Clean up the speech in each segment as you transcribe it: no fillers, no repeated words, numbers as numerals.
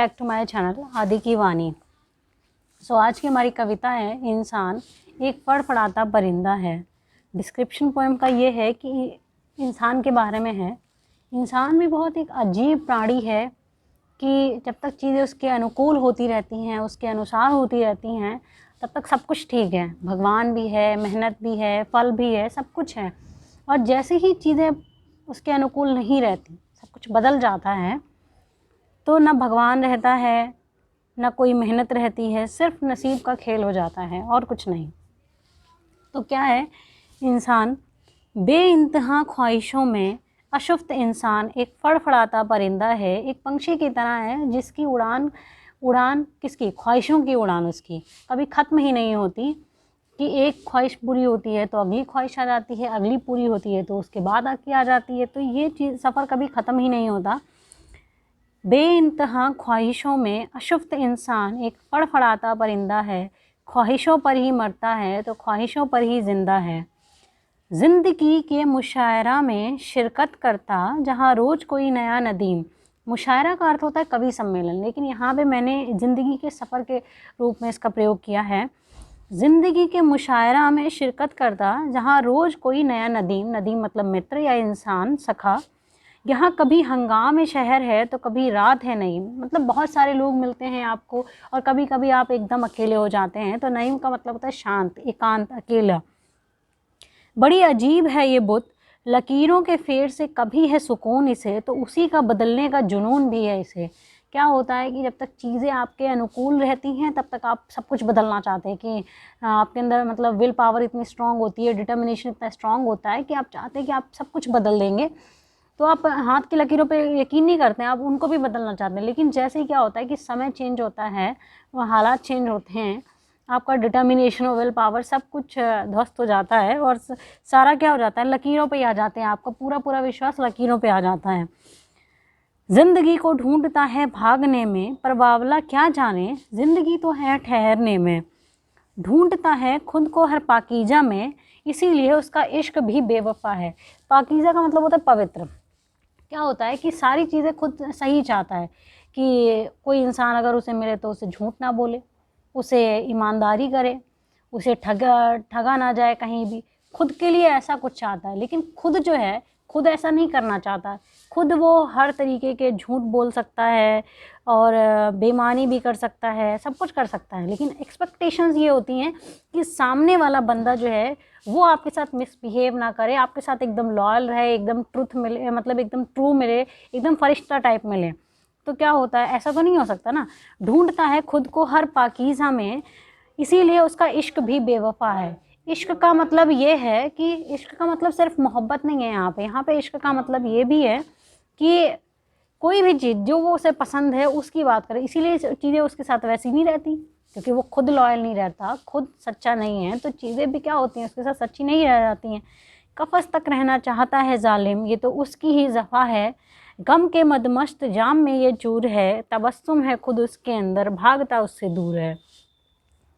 Back to my channel आदि की वाणी। आज की हमारी कविता है इंसान एक फड़फड़ाता परिंदा है। डिस्क्रिप्शन पोएम का ये है कि इंसान के बारे में है। इंसान भी बहुत एक अजीब प्राणी है कि जब तक चीज़ें उसके अनुकूल होती रहती हैं, उसके अनुसार होती रहती हैं, तब तक सब कुछ ठीक है। भगवान भी है, मेहनत भी है, फल भी है, सब कुछ है। और जैसे ही चीज़ें उसके अनुकूल नहीं रहती, सब कुछ बदल जाता है, तो ना भगवान रहता है, ना कोई मेहनत रहती है, सिर्फ नसीब का खेल हो जाता है और कुछ नहीं। तो क्या है इंसान? बेइंतहा ख्वाहिशों में अशुफ्त इंसान एक फड़फड़ाता परिंदा है, एक पंछी की तरह है जिसकी उड़ान किसकी? ख्वाहिशों की उड़ान उसकी कभी ख़त्म ही नहीं होती कि एक ख्वाहिश पूरी होती है तो अगली ख्वाहिश आ जाती है, अगली पूरी होती है तो उसके बाद आके आ जाती है। तो ये चीज़ सफ़र कभी ख़त्म ही नहीं होता। बेइंतहा ख्वाहिशों में अशुफ्त इंसान एक फड़फड़ाता परिंदा है, ख्वाहिशों पर ही मरता है तो ख्वाहिशों पर ही ज़िंदा है। ज़िंदगी के मुशायरा में शिरकत करता जहाँ रोज़ कोई नया नदीम। मुशायरा का अर्थ होता है कवि सम्मेलन, लेकिन यहाँ पे मैंने ज़िंदगी के सफ़र के रूप में इसका प्रयोग किया है। ज़िंदगी के मुशायरा में शिरकत करता जहाँ रोज़ कोई नया नदीम, नदीम मतलब मित्र या इंसान, सखा। यहाँ कभी हंगामे शहर है तो कभी रात है नईम, मतलब बहुत सारे लोग मिलते हैं आपको और कभी कभी आप एकदम अकेले हो जाते हैं। तो नईम का मतलब होता है शांत, एकांत, अकेला। बड़ी अजीब है ये बुत, लकीरों के फेर से कभी है सुकून इसे, तो उसी का बदलने का जुनून भी है इसे। क्या होता है कि जब तक चीज़ें आपके अनुकूल रहती हैं तब तक आप सब कुछ बदलना चाहते हैं कि आपके अंदर मतलब विल पावर इतनी स्ट्रांग होती है, डिटर्मिनेशन इतना स्ट्रांग होता है कि आप चाहते हैं कि आप सब कुछ बदल देंगे। तो आप हाथ की लकीरों पे यकीन नहीं करते हैं, आप उनको भी बदलना चाहते हैं। लेकिन जैसे ही क्या होता है कि समय चेंज होता है, वो हालात चेंज होते हैं, आपका डिटर्मिनेशन और विल पावर सब कुछ ध्वस्त हो जाता है और सारा क्या हो जाता है, लकीरों पे ही आ जाते हैं। आपका पूरा पूरा विश्वास लकीरों पे आ जाता है। ज़िंदगी को ढूंढता है भागने में, पर बावला क्या जाने ज़िंदगी तो है ठहरने में। ढूंढता है खुद को हर पाकीज़ा में, इसीलिए उसका इश्क भी बेवफा है। पाकीज़ा का मतलब होता है पवित्र। क्या होता है कि सारी चीज़ें खुद सही चाहता है कि कोई इंसान अगर उसे मिले तो उसे झूठ ना बोले, उसे ईमानदारी करे, उसे ठगा ना जाए कहीं भी। खुद के लिए ऐसा कुछ चाहता है, लेकिन खुद जो है खुद ऐसा नहीं करना चाहता। खुद वो हर तरीके के झूठ बोल सकता है और बेईमानी भी कर सकता है, सब कुछ कर सकता है। लेकिन एक्सपेक्टेशंस ये होती हैं कि सामने वाला बंदा जो है वो आपके साथ मिसबिहेव ना करे, आपके साथ एकदम लॉयल रहे, एकदम ट्रूथ मिले, मतलब एकदम ट्रू मिले, एकदम फरिश्ता टाइप मिले। तो क्या होता है, ऐसा तो नहीं हो सकता ना। ढूंढता है खुद को हर पाकीज़ा में, इसीलिए उसका इश्क भी बेवफा है। इश्क का मतलब ये है कि इश्क का मतलब सिर्फ मोहब्बत नहीं है यहाँ पे इश्क का मतलब ये भी है कि कोई भी चीज़ जो वो उसे पसंद है उसकी बात करे, इसीलिए चीज़ें उसके साथ वैसी नहीं रहती क्योंकि वो खुद लॉयल नहीं रहता, खुद सच्चा नहीं है। तो चीज़ें भी क्या होती हैं उसके साथ सच्ची नहीं रह जाती हैं। कफ़स तक रहना चाहता है जालिम, ये तो उसकी ही ज़फ़ा है। गम के मदमस्त जाम में ये चूर है, तबस्सुम है खुद उसके अंदर, भागता उससे दूर है।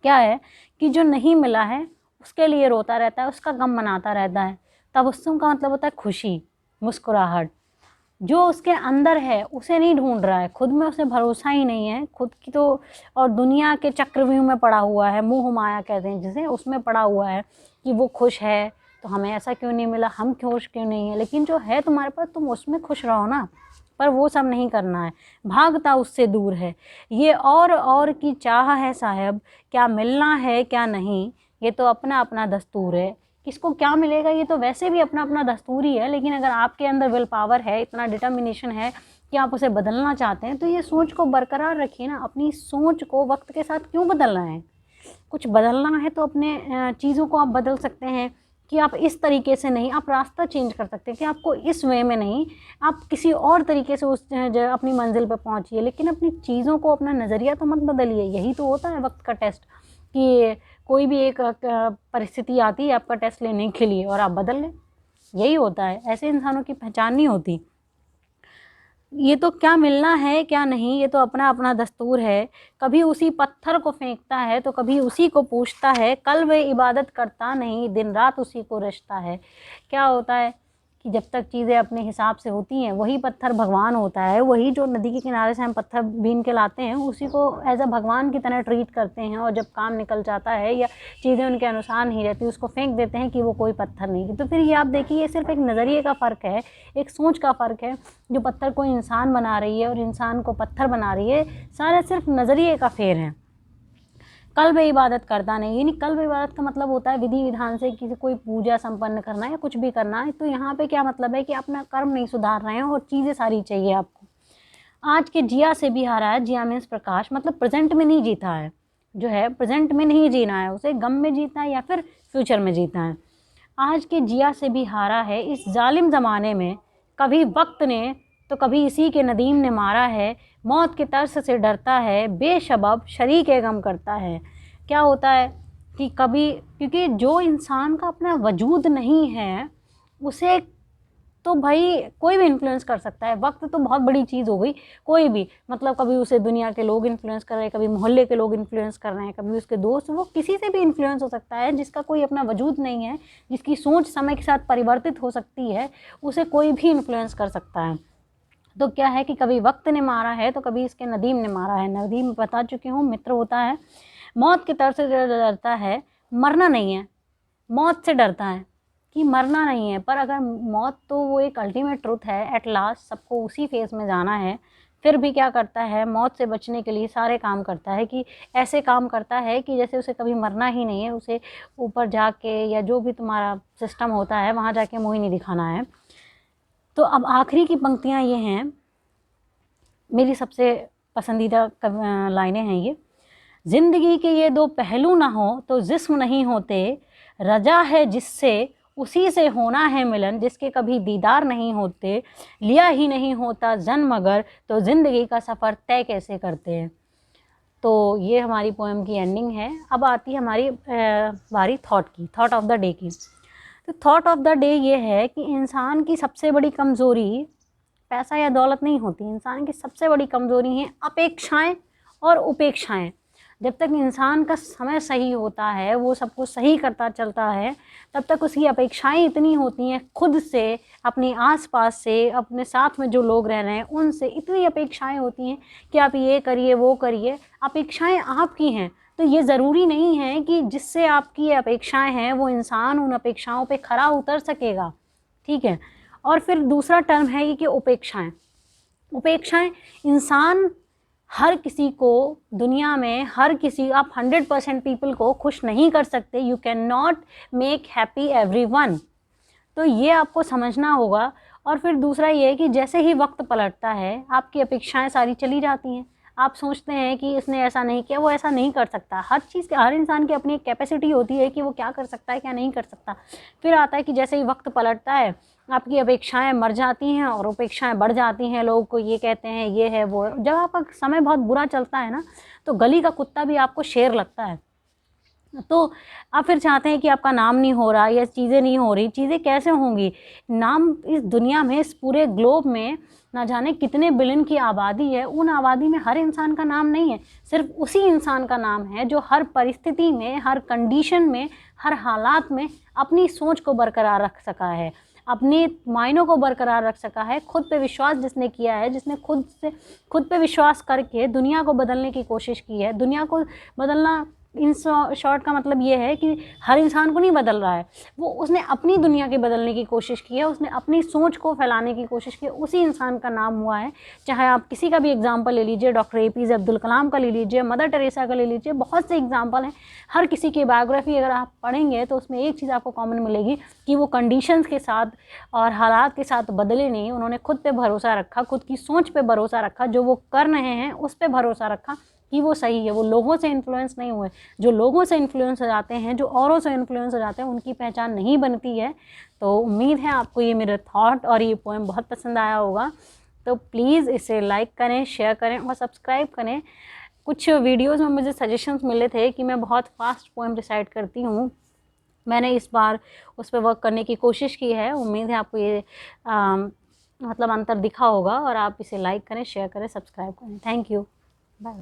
क्या है कि जो नहीं मिला है उसके लिए रोता रहता है, उसका गम मनाता रहता है। तबस्सुम का मतलब होता है खुशी, मुस्कुराहट। जो उसके अंदर है उसे नहीं ढूंढ रहा है, खुद में उसे भरोसा ही नहीं है खुद की तो, और दुनिया के चक्रव्यूह में पड़ा हुआ है, मोह माया कहते हैं जिसे, उसमें पड़ा हुआ है कि वो खुश है तो हमें ऐसा क्यों नहीं मिला, हम खुश क्यों नहीं है। लेकिन जो है तुम्हारे पास तुम उसमें खुश रहो ना, पर वो सब नहीं करना है, भागता उससे दूर है। ये और की चाह है साहब, क्या मिलना है क्या नहीं, ये तो अपना अपना दस्तूर है। किसको क्या मिलेगा ये तो वैसे भी अपना अपना दस्तूर ही है। लेकिन अगर आपके अंदर विल पावर है, इतना डिटर्मिनेशन है कि आप उसे बदलना चाहते हैं, तो ये सोच को बरकरार रखिए ना। अपनी सोच को वक्त के साथ क्यों बदलना है? कुछ बदलना है तो अपने चीज़ों को आप बदल सकते हैं कि आप इस तरीके से नहीं, आप रास्ता चेंज कर सकते हैं कि आपको इस वे में नहीं, आप किसी और तरीके से उस अपनी मंजिल पर पहुंचिए। लेकिन अपनी चीज़ों को, अपना नज़रिया तो मत बदलिए। यही तो होता है वक्त का टेस्ट कि कोई भी एक परिस्थिति आती है आपका टेस्ट लेने के लिए और आप बदल लें, यही होता है। ऐसे इंसानों की पहचान नहीं होती। ये तो क्या मिलना है क्या नहीं, ये तो अपना अपना दस्तूर है। कभी उसी पत्थर को फेंकता है तो कभी उसी को पूछता है, कल वे इबादत करता नहीं, दिन रात उसी को रचता है। क्या होता है कि जब तक चीज़ें अपने हिसाब से होती हैं, वही पत्थर भगवान होता है। वही जो नदी के किनारे से हम पत्थर बीन के लाते हैं, उसी को एज अ भगवान की तरह ट्रीट करते हैं, और जब काम निकल जाता है या चीज़ें उनके अनुसार नहीं रहती, उसको फेंक देते हैं कि वो कोई पत्थर नहीं। तो फिर ये आप देखिए, ये सिर्फ एक नज़रिए का फ़र्क है, एक सोच का फ़र्क है। जो पत्थर को इंसान बना रही है और इंसान को पत्थर बना रही है, सारा सिर्फ नज़रिए का फेर है। कल्ब इबादत करता नहीं, यानी कल्ब इबादत का मतलब होता है विधि विधान से किसी कोई पूजा संपन्न करना या कुछ भी करना है। तो यहाँ पे क्या मतलब है कि अपना कर्म नहीं सुधार रहे हैं और चीज़ें सारी चाहिए आपको। आज के जिया से भी हारा है, जिया मीन्स प्रकाश, मतलब प्रेजेंट में नहीं जीता है, जो है प्रेजेंट में नहीं जीना है, उसे गम में जीतना है या फिर फ्यूचर में जीतना है। आज के जिया से भी हारा है इस जालिम ज़माने में, कभी वक्त ने तो कभी इसी के नदीम ने मारा है, मौत के तरस से डरता है, बेशबब शरीक गम करता है। क्या होता है कि कभी, क्योंकि जो इंसान का अपना वजूद नहीं है, उसे तो भाई कोई भी इन्फ्लुएंस कर सकता है। वक्त तो बहुत बड़ी चीज़ हो गई, कोई भी, मतलब कभी उसे दुनिया के लोग इन्फ्लुएंस कर रहे हैं, कभी मोहल्ले के लोग इन्फ्लुएंस कर रहे हैं, कभी उसके दोस्त, वो किसी से भी इन्फ्लुएंस हो सकता है। जिसका कोई अपना वजूद नहीं है, जिसकी सोच समय के साथ परिवर्तित हो सकती है, उसे कोई भी इन्फ्लुएंस कर सकता है। तो क्या है कि कभी वक्त ने मारा है तो कभी इसके नदीम ने मारा है। नदीम बता चुकी हूँ, मित्र होता है। मौत के तरस से डरता है, मरना नहीं है, मौत से डरता है कि मरना नहीं है। पर अगर मौत तो वो एक अल्टीमेट ट्रुथ है, एट लास्ट सबको उसी फेज़ में जाना है, फिर भी क्या करता है, मौत से बचने के लिए सारे काम करता है, कि ऐसे काम करता है कि जैसे उसे कभी मरना ही नहीं है, उसे ऊपर जाके या जो भी तुम्हारा सिस्टम होता है वहाँ जाके मुँह ही नहीं दिखाना है। तो अब आखिरी की पंक्तियाँ ये हैं, मेरी सबसे पसंदीदा लाइनें हैं ये। ज़िंदगी के ये दो पहलू ना हो तो जिस्म नहीं होते, रजा है जिससे उसी से होना है मिलन, जिसके कभी दीदार नहीं होते, लिया ही नहीं होता जन्म अगर, तो ज़िंदगी का सफ़र तय कैसे करते हैं। तो ये हमारी पोएम की एंडिंग है। अब आती है हमारी बारी थॉट की, थॉट ऑफ द डे की। तो थॉट ऑफ द डे ये है कि इंसान की सबसे बड़ी कमज़ोरी पैसा या दौलत नहीं होती। इंसान की सबसे बड़ी कमज़ोरी है अपेक्षाएं और उपेक्षाएं। जब तक इंसान का समय सही होता है, वो सब कुछ सही करता चलता है, तब तक उसकी अपेक्षाएं इतनी होती हैं खुद से, अपने आसपास से, अपने साथ में जो लोग रह रहे हैं उनसे इतनी अपेक्षाएं होती हैं कि आप ये करिए वो करिए। अपेक्षाएं आपकी हैं, तो ये ज़रूरी नहीं है कि जिससे आपकी अपेक्षाएं हैं वो इंसान उन अपेक्षाओं पे खरा उतर सकेगा, ठीक है। और फिर दूसरा टर्म है ये कि उपेक्षाएं। उपेक्षाएं, इंसान हर किसी को दुनिया में, हर किसी, आप 100% पीपल को खुश नहीं कर सकते। You can not make happy everyone. तो ये आपको समझना होगा। और फिर दूसरा ये है कि जैसे ही वक्त पलटता है, आपकी अपेक्षाएं सारी चली जाती हैं। आप सोचते हैं कि इसने ऐसा नहीं किया, वो ऐसा नहीं कर सकता। हर चीज़ के, हर इंसान की अपनी एक कैपेसिटी होती है कि वो क्या कर सकता है, क्या नहीं कर सकता। फिर आता है कि जैसे ही वक्त पलटता है, आपकी अपेक्षाएं मर जाती हैं और अपेक्षाएं बढ़ जाती हैं। लोग को ये कहते हैं, ये है वो है। जब आपका समय बहुत बुरा चलता है ना, तो गली का कुत्ता भी आपको शेर लगता है। तो आप फिर चाहते हैं कि आपका नाम नहीं हो रहा या चीज़ें नहीं हो रही। चीज़ें कैसे होंगी? नाम इस दुनिया में, इस पूरे ग्लोब में ना जाने कितने बिलियन की आबादी है। उन आबादी में हर इंसान का नाम नहीं है, सिर्फ उसी इंसान का नाम है जो हर परिस्थिति में, हर कंडीशन में, हर हालात में अपनी सोच को बरकरार रख सका है, अपने मायनों को बरकरार रख सका है। खुद पे विश्वास जिसने किया है, जिसने खुद पे विश्वास करके दुनिया को बदलने की कोशिश की है। दुनिया को बदलना इन शॉर्ट का मतलब ये है कि हर इंसान को नहीं बदल रहा है, वो उसने अपनी दुनिया के बदलने की कोशिश की है, उसने अपनी सोच को फैलाने की कोशिश की है। उसी इंसान का नाम हुआ है। चाहे आप किसी का भी एग्जाम्पल ले लीजिए, डॉक्टर APJ अब्दुल कलाम का ले लीजिए, मदर टेरेसा का ले लीजिए, बहुत से एग्जाम्पल हैं। हर किसी की बायोग्राफी अगर आप पढ़ेंगे तो उसमें एक चीज़ आपको कॉमन मिलेगी कि वो कंडीशंस के साथ और हालात के साथ बदले नहीं। उन्होंने खुद पे भरोसा रखा, खुद की सोच पे भरोसा रखा, जो वो कर रहे हैं उस पे भरोसा रखा कि वो सही है। वो लोगों से इन्फ्लुएंस नहीं हुए। जो लोगों से इन्फ्लुएंस हो जाते हैं, जो औरों से इन्फ्लुएंस हो जाते हैं, उनकी पहचान नहीं बनती है। तो उम्मीद है आपको ये मेरे थॉट और ये पोएम बहुत पसंद आया होगा। तो प्लीज़ इसे लाइक करें, शेयर करें और सब्सक्राइब करें। कुछ वीडियोज़ में मुझे सजेशंस मिले थे कि मैं बहुत फास्ट पोएम रिसाइट करती हूँ। मैंने इस बार उस पर वर्क करने की कोशिश की है। उम्मीद है आपको ये मतलब अंतर दिखा होगा। और आप इसे लाइक करें, शेयर करें, सब्सक्राइब करें। Thank you, bye.